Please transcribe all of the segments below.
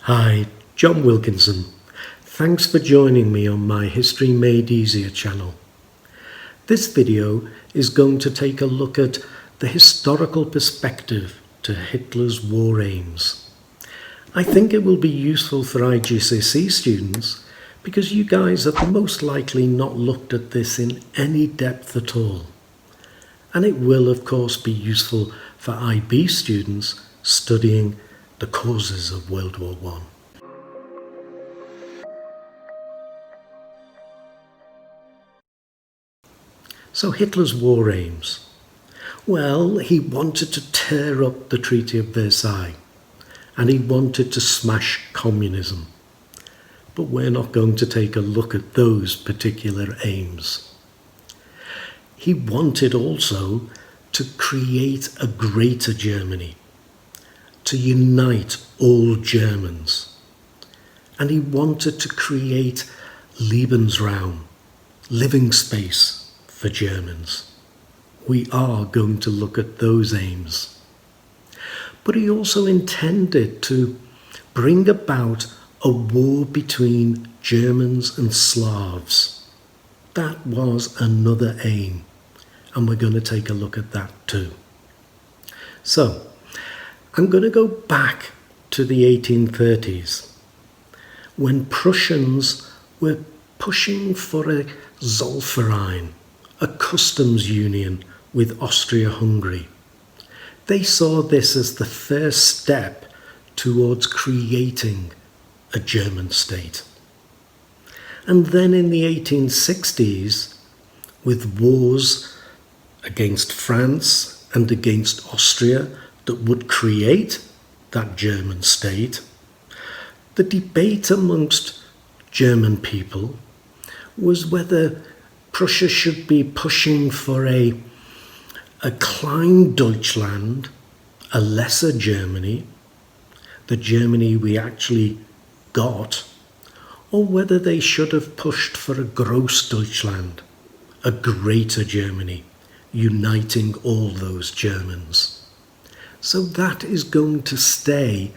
Hi, John Wilkinson. Thanks for joining me on my History Made Easier channel. This video is going to take a look at the historical perspective to Hitler's war aims. I think it will be useful for IGCSE students because you guys have most likely not looked at this in any depth at all. And it will of course be useful for IB students studying the causes of World War I. So Hitler's war aims. Well, he wanted to tear up the Treaty of Versailles and he wanted to smash communism. But we're not going to take a look at those particular aims. He wanted also to create a greater Germany, to unite all Germans. And he wanted to create lebensraum, living space for Germans. We are going to look at those aims. But he also intended to bring about a war between Germans and Slavs. That was another aim, and we're going to take a look at that too. So, I'm going to go back to the 1830s, when Prussians were pushing for a Zollverein, a customs union with Austria-Hungary. They saw this as the first step towards creating a German state. And then in the 1860s, with wars against France and against Austria that would create that German state, the debate amongst German people was whether Prussia should be pushing for a Klein Deutschland, a lesser Germany, the Germany we actually got, or whether they should have pushed for a Gross Deutschland, a greater Germany, uniting all those Germans. So that is going to stay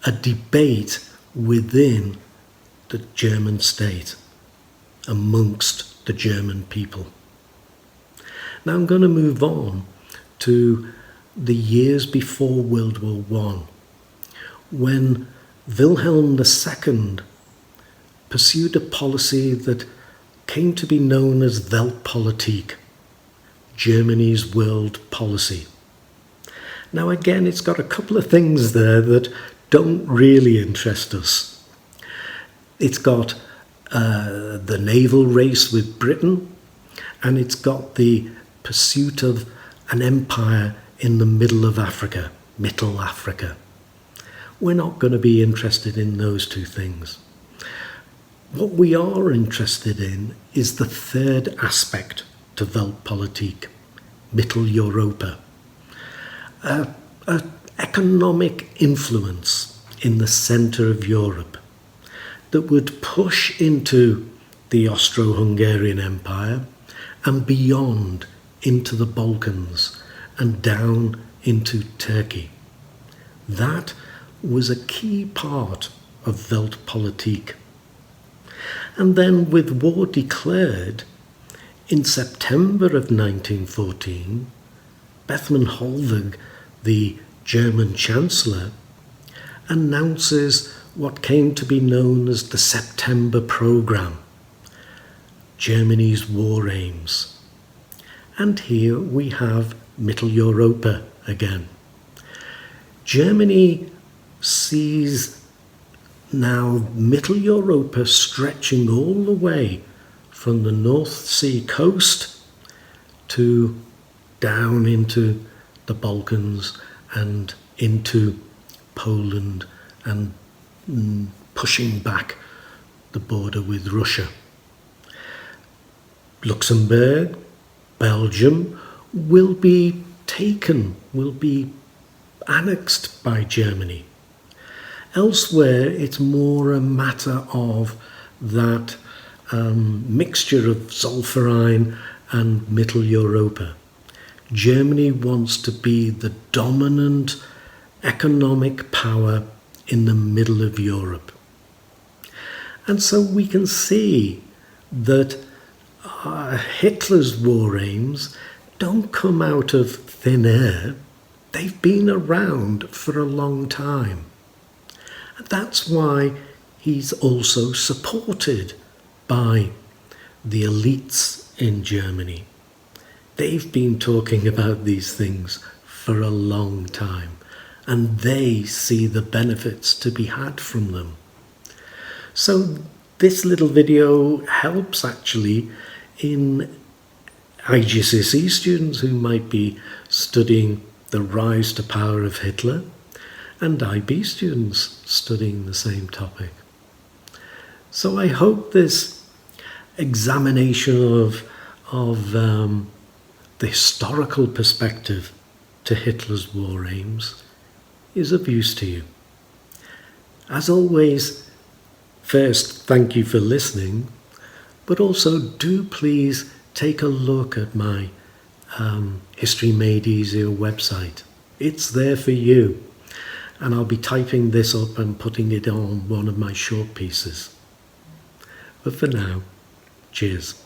a debate within the German state, amongst the German people. Now I'm going to move on to the years before World War I, when Wilhelm II pursued a policy that came to be known as Weltpolitik, Germany's world policy. Now again, it's got a couple of things there that don't really interest us. It's got the naval race with Britain, and it's got the pursuit of an empire in the middle of Africa, Middle Africa. We're not going to be interested in those two things. What we are interested in is the third aspect to Weltpolitik, Mitteleuropa. Economic influence in the centre of Europe that would push into the Austro-Hungarian Empire and beyond into the Balkans and down into Turkey. That was a key part of Weltpolitik. And then with war declared, in September of 1914, Bethmann Hollweg, the German Chancellor, announces what came to be known as the September Programme, Germany's war aims. And here we have Mitteleuropa again. Germany sees now Mitteleuropa stretching all the way from the North Sea coast to down into the Balkans and into Poland and pushing back the border with Russia. Luxembourg, Belgium will be taken, will be annexed by Germany. Elsewhere, it's more a matter of that mixture of Zollverein and Mitteleuropa. Germany wants to be the dominant economic power in the middle of Europe. And so we can see that Hitler's war aims don't come out of thin air. They've been around for a long time. And that's why he's also supported by the elites in Germany. They've been talking about these things for a long time, and they see the benefits to be had from them. So this little video helps actually in IGCSE students who might be studying the rise to power of Hitler, and IB students studying the same topic. So I hope this examination of the historical perspective to Hitler's war aims is of use to you. As always, first, thank you for listening, but also do please take a look at my History Made Easier website. It's there for you, and I'll be typing this up and putting it on one of my short pieces. But for now, cheers.